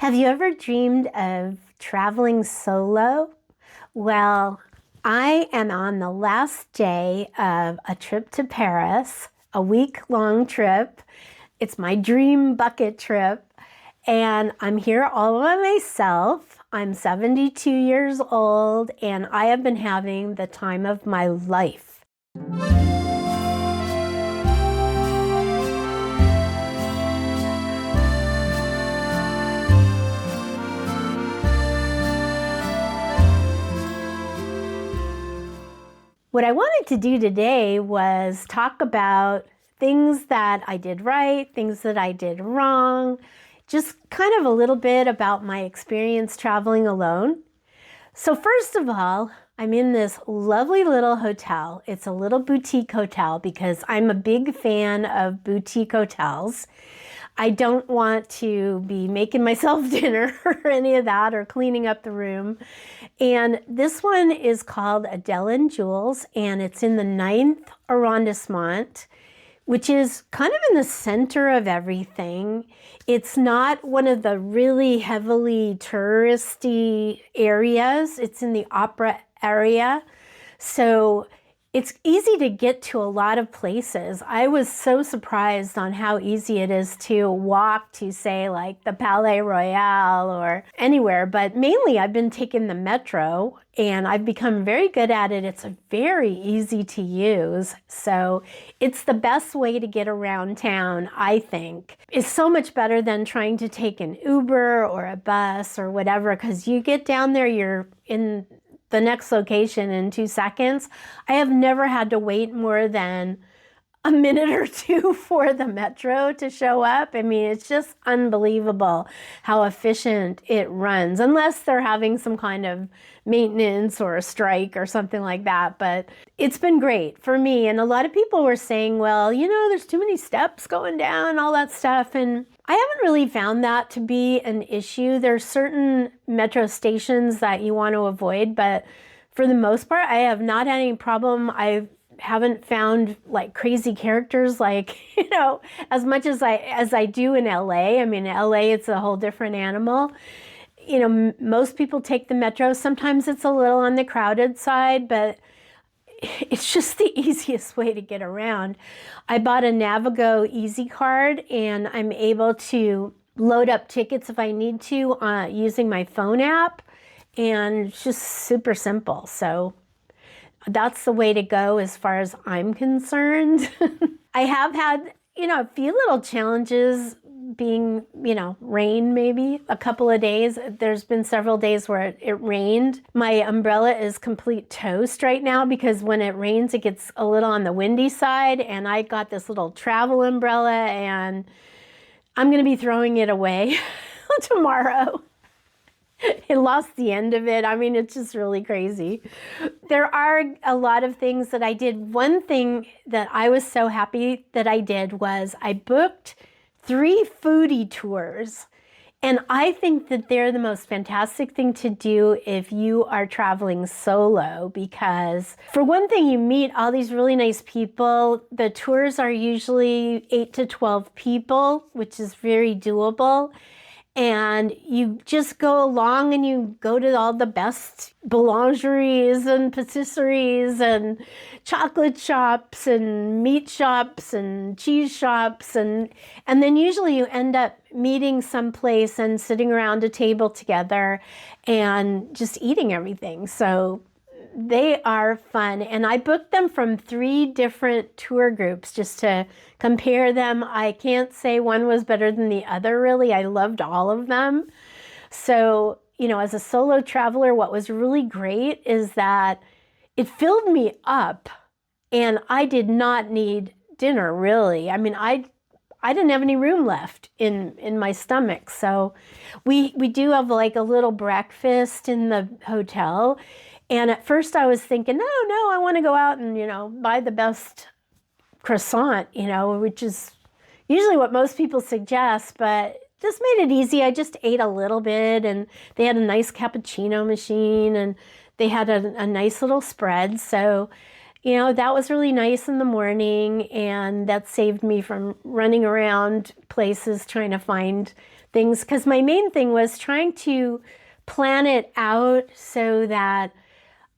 Have you ever dreamed of traveling solo? Well, I am on the last day of a trip to Paris, a week-long trip. It's my dream bucket trip, and I'm here all by myself. I'm 72 years old, and I have been having the time of my life. What I wanted to do today was talk about things that I did right, things that I did wrong, just kind of a little bit about my experience traveling alone. So first of all, I'm in this lovely little hotel. It's a little boutique hotel because I'm a big fan of boutique hotels. I don't want to be making myself dinner or any of that or cleaning up the room. And this one is called Adèle Jules, and it's in the 9th Arrondissement, which is kind of in the center of everything. It's not one of the really heavily touristy areas. It's in the opera area. So it's easy to get to a lot of places. I was so surprised on how easy it is to walk to, say, like the Palais Royal or anywhere, but mainly I've been taking the metro and I've become very good at it. It's very easy to use. So it's the best way to get around town, I think. It's so much better than trying to take an Uber or a bus or whatever, because you get down there, you're in the next location in 2 seconds. I have never had to wait more than a minute or two for the metro to show up. I mean, it's just unbelievable how efficient it runs, unless they're having some kind of maintenance or a strike or something like that. But it's been great for me. And a lot of people were saying, well, you know, there's too many steps going down, all that stuff. And I haven't really found that to be an issue. There's certain metro stations that you want to avoid, but for the most part, I have not had any problem. I haven't found like crazy characters, like, you know, as much as I do in LA. I mean, in LA, it's a whole different animal. You know, most people take the metro. Sometimes it's a little on the crowded side, but it's just the easiest way to get around. I bought a Navigo Easy Card, and I'm able to load up tickets if I need to using my phone app, and it's just super simple. So that's the way to go as far as I'm concerned. I have had, you know, a few little challenges being, you know, rain maybe a couple of days. There's been several days where it rained. My umbrella is complete toast right now because when it rains, it gets a little on the windy side, and I got this little travel umbrella and I'm going to be throwing it away tomorrow. It lost the end of it. I mean, it's just really crazy. There are a lot of things that I did. One thing that I was so happy that I did was I booked 3 foodie tours. And I think that they're the most fantastic thing to do if you are traveling solo, because for one thing, you meet all these really nice people. The tours are usually 8 to 12 people, which is very doable. And you just go along and you go to all the best boulangeries and patisseries and chocolate shops and meat shops and cheese shops. And then usually you end up meeting someplace and sitting around a table together and just eating everything. So they are fun. And I booked them from 3 different tour groups just to compare them. I can't say one was better than the other, really. I loved all of them. So, you know, as a solo traveler, what was really great is that it filled me up and I did not need dinner, really. I mean, I didn't have any room left in my stomach. So we do have like a little breakfast in the hotel. And at first I was thinking, no, I want to go out and, you know, buy the best croissant, you know, which is usually what most people suggest, but just made it easy. I just ate a little bit, and they had a nice cappuccino machine, and they had a nice little spread. So, you know, that was really nice in the morning, and that saved me from running around places trying to find things, because my main thing was trying to plan it out so that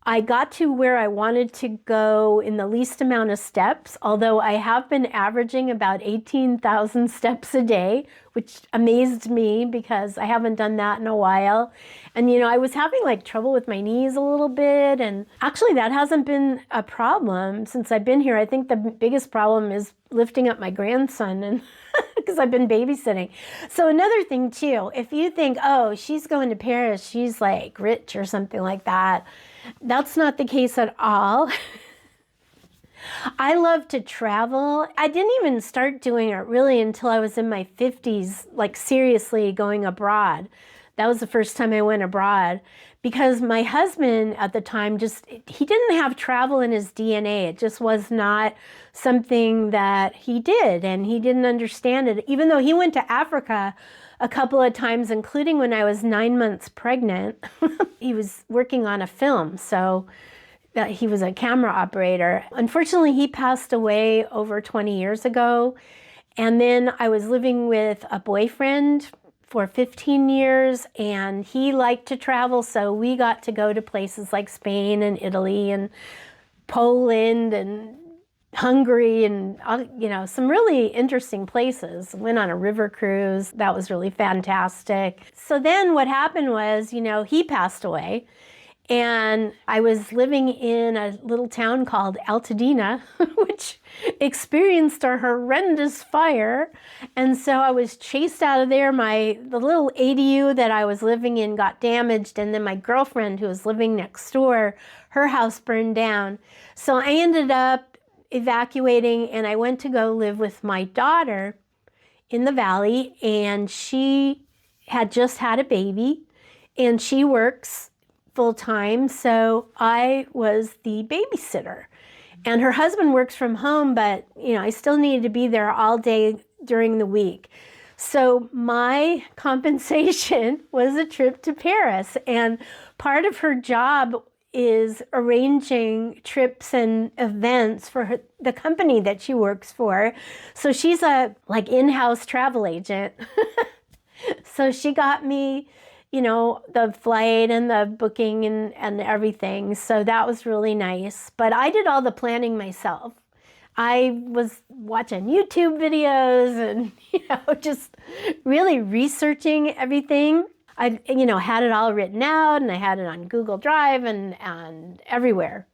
I got to where I wanted to go in the least amount of steps, although I have been averaging about 18,000 steps a day, which amazed me because I haven't done that in a while. And, you know, I was having like trouble with my knees a little bit. And actually that hasn't been a problem since I've been here. I think the biggest problem is lifting up my grandson, and because I've been babysitting. So another thing too, if you think, oh, she's going to Paris, she's like rich or something like that, that's not the case at all. I love to travel. I didn't even start doing it really until I was in my 50s, like seriously going abroad. That was the first time I went abroad, because my husband at the time he didn't have travel in his DNA. It just was not something that he did, and he didn't understand it. Even though he went to Africa a couple of times, including when I was 9 months pregnant. He was working on a film, so he was a camera operator. Unfortunately, he passed away over 20 years ago. And then I was living with a boyfriend for 15 years, and he liked to travel, so we got to go to places like Spain and Italy and Poland and Hungary and, you know, some really interesting places. Went on a river cruise. That was really fantastic. So then what happened was, you know, he passed away, and I was living in a little town called Altadena, which experienced a horrendous fire. And so I was chased out of there. The little ADU that I was living in got damaged, and then my girlfriend, who was living next door, her house burned down. So I ended up evacuating, and I went to go live with my daughter in the valley, and she had just had a baby, and she works full-time, so I was the babysitter. And her husband works from home, but you know, I still needed to be there all day during the week. So my compensation was a trip to Paris, and part of her job is arranging trips and events for the company that she works for. So she's a like in-house travel agent. So she got me, you know, the flight and the booking and everything. So that was really nice. But I did all the planning myself. I was watching YouTube videos and, you know, just really researching everything. I, you know, had it all written out, and I had it on Google Drive and everywhere,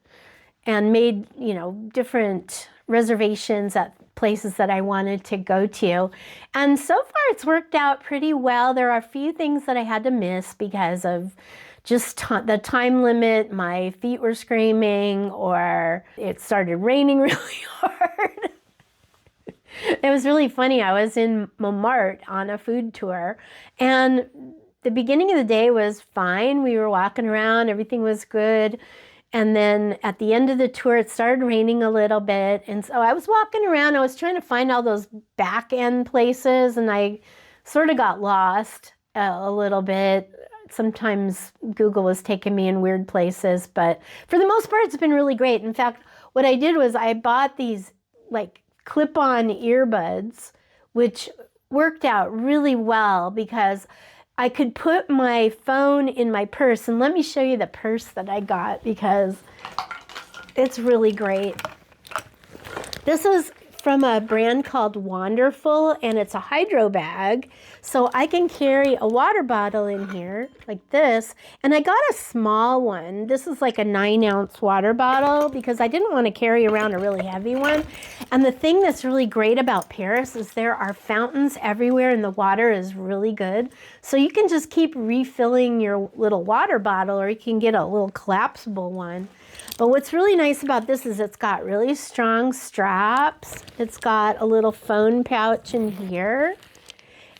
and made, you know, different reservations at places that I wanted to go to. And so far it's worked out pretty well. There are a few things that I had to miss because of just the time limit. My feet were screaming, or it started raining really hard. It was really funny. I was in Montmartre on a food tour, and the beginning of the day was fine. We were walking around, everything was good. And then at the end of the tour, it started raining a little bit. And so I was walking around, I was trying to find all those back end places, and I sort of got lost a little bit. Sometimes Google was taking me in weird places, but for the most part, it's been really great. In fact, what I did was I bought these like clip-on earbuds, which worked out really well because I could put my phone in my purse. And let me show you the purse that I got, because it's really great. This is from a brand called Wonderful, and it's a hydro bag. So I can carry a water bottle in here like this. And I got a small one. This is like a 9-ounce water bottle because I didn't want to carry around a really heavy one. And the thing that's really great about Paris is there are fountains everywhere, and the water is really good. So you can just keep refilling your little water bottle, or you can get a little collapsible one. But what's really nice about this is it's got really strong straps. It's got a little phone pouch in here.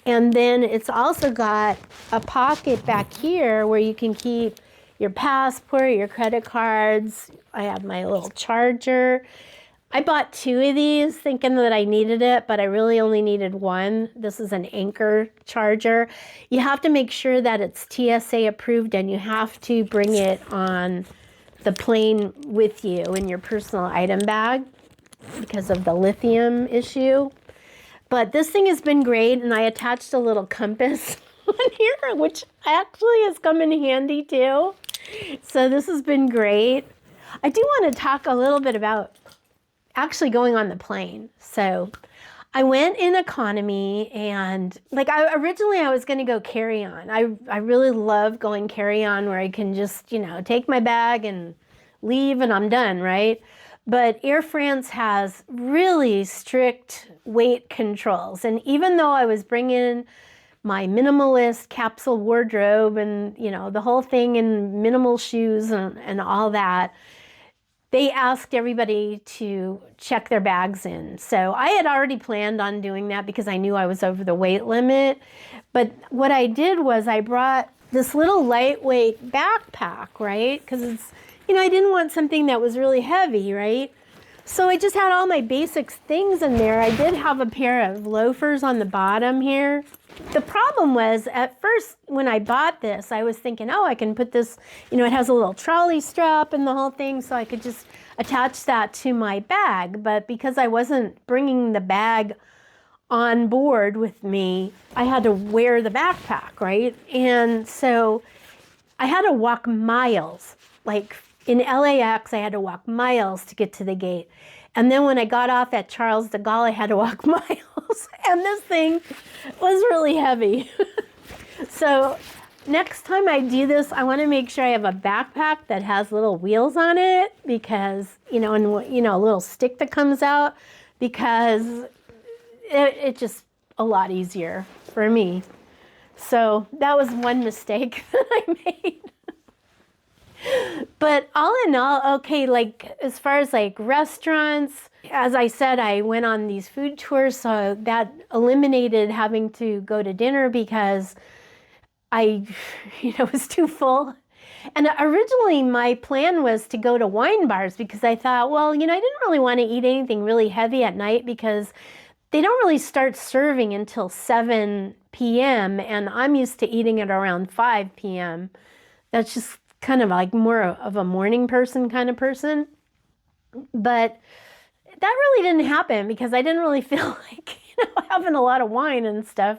And then it's also got a pocket back here where you can keep your passport, your credit cards. I have my little charger. I bought 2 of these thinking that I needed it, but I really only needed one. This is an Anchor charger. You have to make sure that it's TSA approved, and you have to bring it on the plane with you in your personal item bag because of the lithium issue. But this thing has been great, and I attached a little compass on here, which actually has come in handy too. So this has been great. I do want to talk a little bit about actually going on the plane. So I went in economy, and like originally I was going to go carry-on. I really love going carry-on where I can just, take my bag and leave and I'm done, right? But Air France has really strict weight controls. And even though I was bringing my minimalist capsule wardrobe and, the whole thing in minimal shoes and all that, they asked everybody to check their bags in. So I had already planned on doing that because I knew I was over the weight limit. But what I did was I brought this little lightweight backpack, right? Because it's, I didn't want something that was really heavy, right? So I just had all my basic things in there. I did have a pair of loafers on the bottom here. The problem was, at first when I bought this, I was thinking, oh, I can put this, it has a little trolley strap and the whole thing, so I could just attach that to my bag. But because I wasn't bringing the bag on board with me, I had to wear the backpack, right? And so I had to walk miles, like in LAX, I had to walk miles to get to the gate. And then when I got off at Charles de Gaulle, I had to walk miles. And this thing was really heavy. So next time I do this, I want to make sure I have a backpack that has little wheels on it because, and a little stick that comes out, because it's just a lot easier for me. So that was one mistake that I made. But all in all, okay, like as far as like restaurants, as I said, I went on these food tours, so that eliminated having to go to dinner because I, was too full. And originally my plan was to go to wine bars because I thought, well, I didn't really want to eat anything really heavy at night because they don't really start serving until 7 p.m. and I'm used to eating at around 5 p.m. That's just kind of like more of a morning person kind of person. But that really didn't happen because I didn't really feel like, having a lot of wine and stuff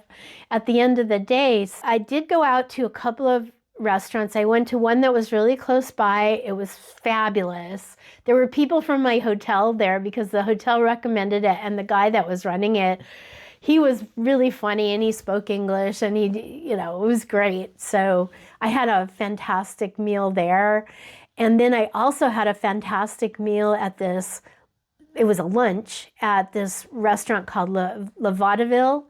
at the end of the day. So I did go out to a couple of restaurants. I went to one that was really close by. It was fabulous. There were people from my hotel there because the hotel recommended it, and the guy that was running it, he was really funny and he spoke English and it was great. So I had a fantastic meal there. And then I also had a fantastic meal at this, it was a lunch at this restaurant called Le Vaudeville,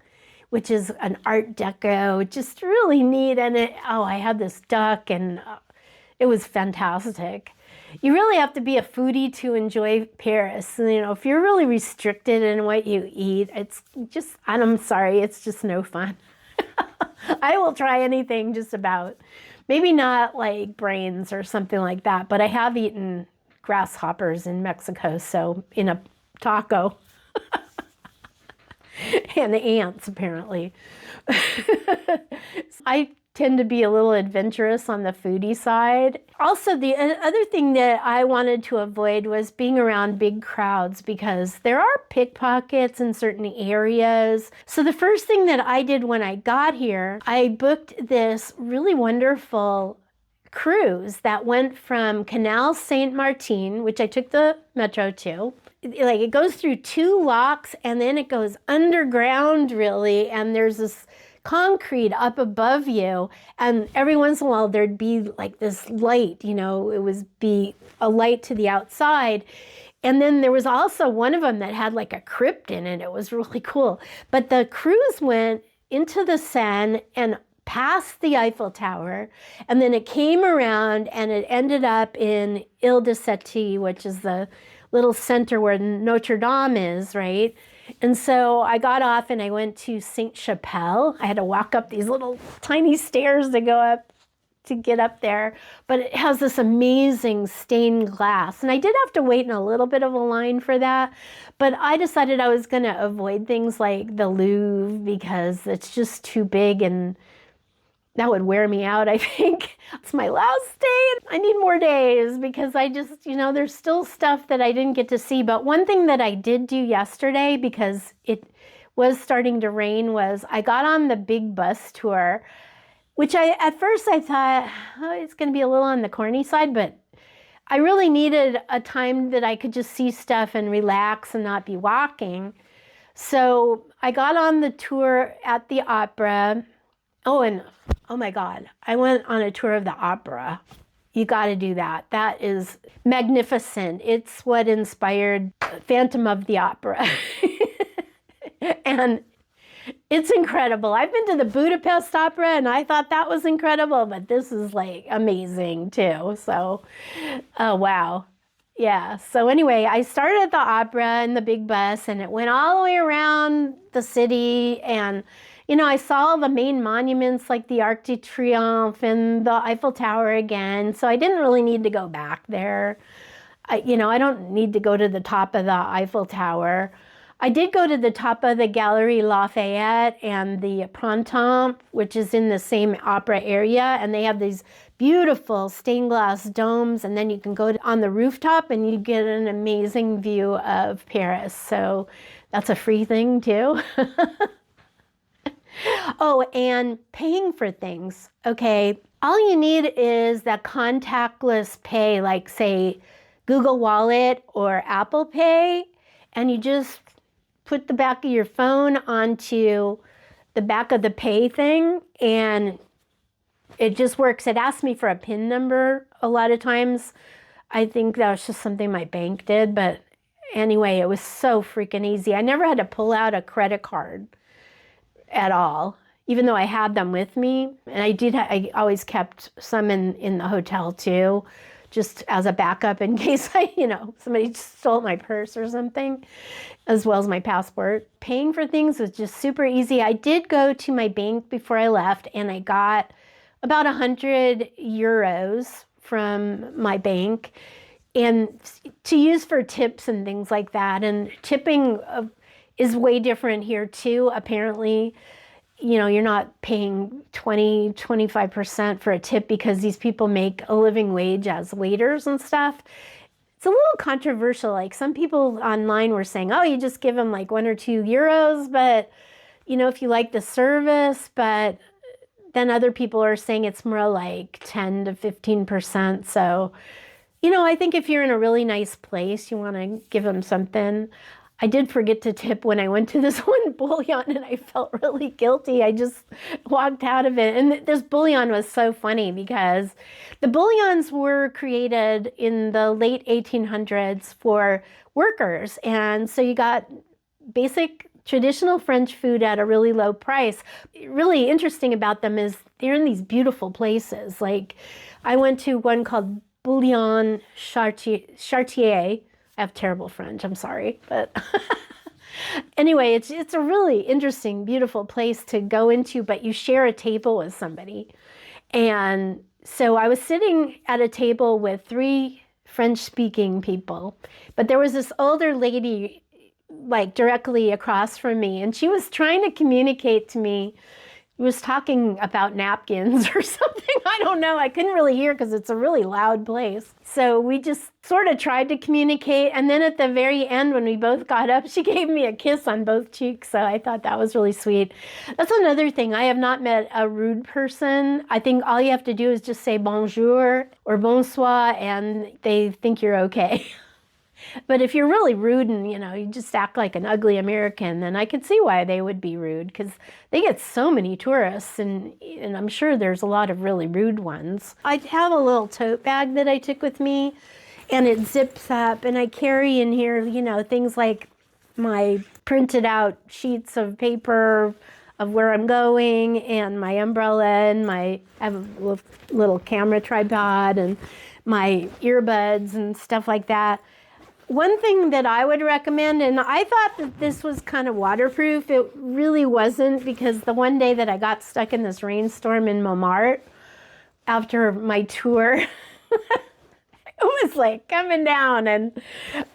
which is an Art Deco, just really neat. And I had this duck and it was fantastic. You really have to be a foodie to enjoy Paris. If you're really restricted in what you eat, it's just, I'm sorry, it's just no fun. I will try anything just about. Maybe not like brains or something like that, but I have eaten grasshoppers in Mexico, so in a taco. And ants, apparently. I tend to be a little adventurous on the foodie side. Also, the other thing that I wanted to avoid was being around big crowds because there are pickpockets in certain areas. So the first thing that I did when I got here, I booked this really wonderful cruise that went from Canal Saint-Martin, which I took the metro to. It goes through 2 locks and then it goes underground really, and there's this concrete up above you, and every once in a while there'd be like this light, it would be a light to the outside. And then there was also one of them that had like a crypt in it. It was really cool. But the cruise went into the Seine and past the Eiffel Tower, and then it came around and it ended up in Ile-de-Cité, which is the little center where Notre Dame is, right? And so I got off and I went to Sainte-Chapelle. I had to walk up these little tiny stairs to go up to get up there, but it has this amazing stained glass. And I did have to wait in a little bit of a line for that, but I decided I was going to avoid things like the Louvre because it's just too big and that would wear me out, I think. It's my last day. I need more days because I just, there's still stuff that I didn't get to see. But one thing that I did do yesterday, because it was starting to rain was I got on the big bus tour, which at first I thought, oh, it's going to be a little on the corny side, but I really needed a time that I could just see stuff and relax and not be walking. So I got on the tour at the opera. Oh, and oh my God, I went on a tour of the opera. You got to do that. That is magnificent. It's what inspired Phantom of the Opera. And it's incredible. I've been to the Budapest Opera and I thought that was incredible, but this is like amazing too. So, oh wow. Yeah. So anyway, I started at the opera in the big bus and it went all the way around the city. And, you know, I saw the main monuments like the Arc de Triomphe and the Eiffel Tower again. So I didn't really need to go back there. I don't need to go to the top of the Eiffel Tower. I did go to the top of the Galerie Lafayette and the Printemps, which is in the same opera area, and they have these beautiful stained glass domes, and then you can go on the rooftop and you get an amazing view of Paris. So that's a free thing too. Oh, and paying for things. Okay, all you need is that contactless pay, like say Google Wallet or Apple Pay, and you just put the back of your phone onto the back of the pay thing and it just works. It asks me for a PIN number a lot of times. I think that was just something my bank did, but anyway, it was so freaking easy. I never had to pull out a credit card at all, even though I had them with me. And I always kept some in the hotel too, just as a backup in case somebody stole my purse or something, as well as my passport. Paying for things was just super easy. I did go to my bank before I left and I got about 100 euros from my bank and to use for tips and things like that. And tipping is way different here too, apparently. You're not paying 25% for a tip because these people make a living wage as waiters and stuff. It's a little controversial. Like some people online were saying, oh, you just give them like 1 or 2 euros, but if you like the service, but then other people are saying it's more like 10 to 15%. So, I think if you're in a really nice place, you want to give them something. I did forget to tip when I went to this one bouillon and I felt really guilty. I just walked out of it. And this bouillon was so funny because the bouillons were created in the late 1800s for workers. And so you got basic traditional French food at a really low price. Really interesting about them is they're in these beautiful places. Like I went to one called Bouillon Chartier. I have terrible French, I'm sorry, but anyway, it's a really interesting, beautiful place to go into, but you share a table with somebody. And so I was sitting at a table with 3 French-speaking people, but there was this older lady like directly across from me, and she was trying to communicate to me. He was talking about napkins or something. I don't know. I couldn't really hear because it's a really loud place. So we just sort of tried to communicate. And then at the very end, when we both got up, she gave me a kiss on both cheeks. So I thought that was really sweet. That's another thing. I have not met a rude person. I think all you have to do is just say bonjour or bonsoir and they think you're okay. But if you're really rude and, you just act like an ugly American, then I could see why they would be rude because they get so many tourists and I'm sure there's a lot of really rude ones. I have a little tote bag that I took with me and it zips up and I carry in here, things like my printed out sheets of paper of where I'm going and my umbrella and I have a little camera tripod and my earbuds and stuff like that. One thing that I would recommend, and I thought that this was kind of waterproof, it really wasn't because the one day that I got stuck in this rainstorm in Montmartre after my tour, it was like coming down and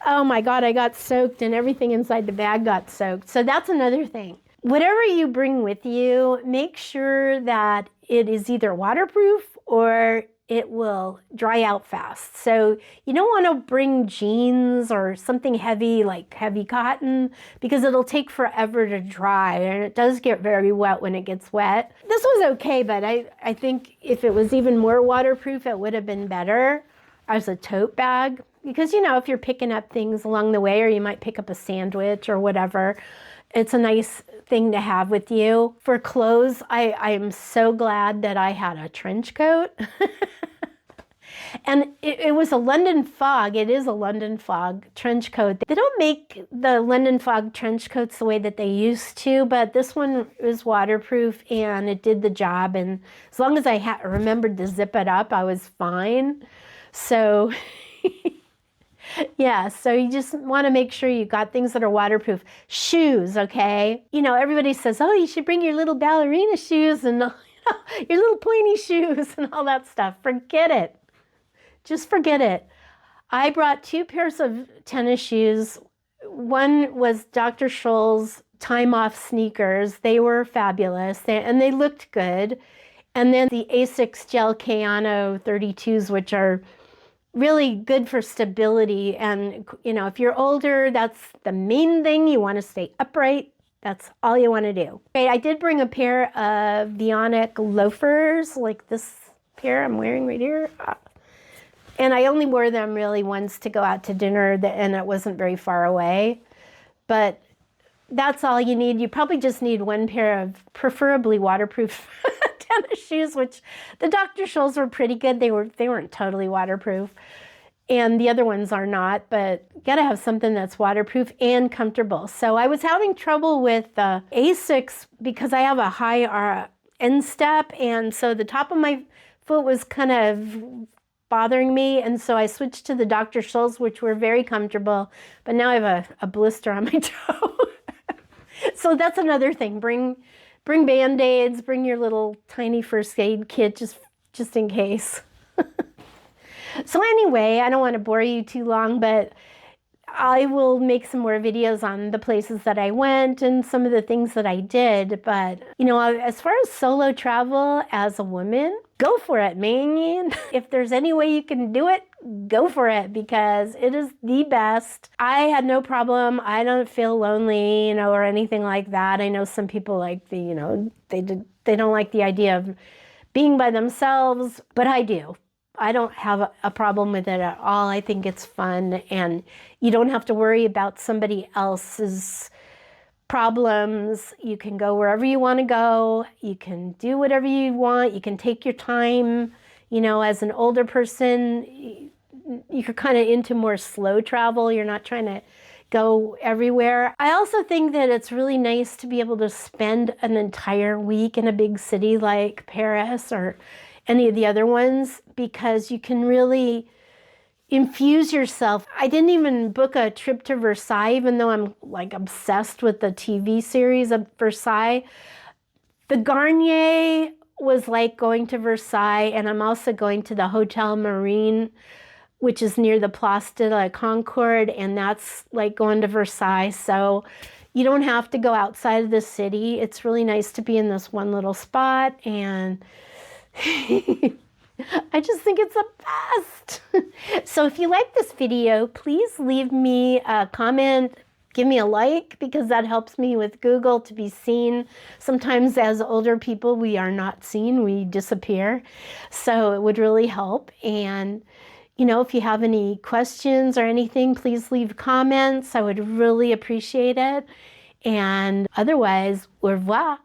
oh my God, I got soaked and everything inside the bag got soaked. So that's another thing. Whatever you bring with you, make sure that it is either waterproof or it will dry out fast. So you don't want to bring jeans or something heavy like heavy cotton because it'll take forever to dry, and it does get very wet when it gets wet. This was okay, but I think if it was even more waterproof, it would have been better as a tote bag, because if you're picking up things along the way, or you might pick up a sandwich or whatever, it's a nice thing to have with you. For clothes, I am so glad that I had a trench coat. And it was a London Fog. It is a London Fog trench coat. They don't make the London Fog trench coats the way that they used to, but this one was waterproof and it did the job. And as long as I remembered to zip it up, I was fine. So yeah, so you just want to make sure you got things that are waterproof. Shoes, okay? Everybody says, oh, you should bring your little ballerina shoes and your little pointy shoes and all that stuff. Forget it. Just forget it. I brought 2 pairs of tennis shoes. One was Dr. Scholl's Time Off sneakers. They were fabulous, and they looked good. And then the Asics Gel Kayano 32s, which are really good for stability. And, if you're older, that's the main thing. You want to stay upright. That's all you want to do. Okay, I did bring a pair of Vionic loafers, like this pair I'm wearing right here. And I only wore them really once to go out to dinner, and it wasn't very far away. But that's all you need. You probably just need 1 pair of preferably waterproof tennis shoes, which the Dr. Scholl's were pretty good. They weren't totally waterproof. And the other ones are not, but you gotta have something that's waterproof and comfortable. So I was having trouble with the Asics because I have a high instep, and so the top of my foot was kind of bothering me, and so I switched to the Dr. Scholl's, which were very comfortable, but now I have a blister on my toe. So that's another thing. Bring Band-Aids, bring your little tiny first aid kit just in case. So anyway, I don't want to bore you too long, but I will make some more videos on the places that I went and some of the things that I did. But, as far as solo travel as a woman, go for it, man. If there's any way you can do it, go for it, because it is the best. I had no problem. I don't feel lonely, or anything like that. I know some people like they don't like the idea of being by themselves, but I do. I don't have a problem with it at all. I think it's fun, and you don't have to worry about somebody else's problems. You can go wherever you want to go. You can do whatever you want. You can take your time. As an older person, you're kind of into more slow travel. You're not trying to go everywhere. I also think that it's really nice to be able to spend an entire week in a big city like Paris or any of the other ones, because you can really infuse yourself. I didn't even book a trip to Versailles, even though I'm like obsessed with the TV series of Versailles. The Garnier was like going to Versailles, and I'm also going to the Hotel Marine, which is near the Place de la Concorde, and that's like going to Versailles. So you don't have to go outside of the city. It's really nice to be in this one little spot, and I just think it's the best. So if you like this video, please leave me a comment, give me a like, because that helps me with Google to be seen. Sometimes as older people, we are not seen, we disappear. So it would really help. And if you have any questions or anything, please leave comments. I would really appreciate it. And otherwise, au revoir.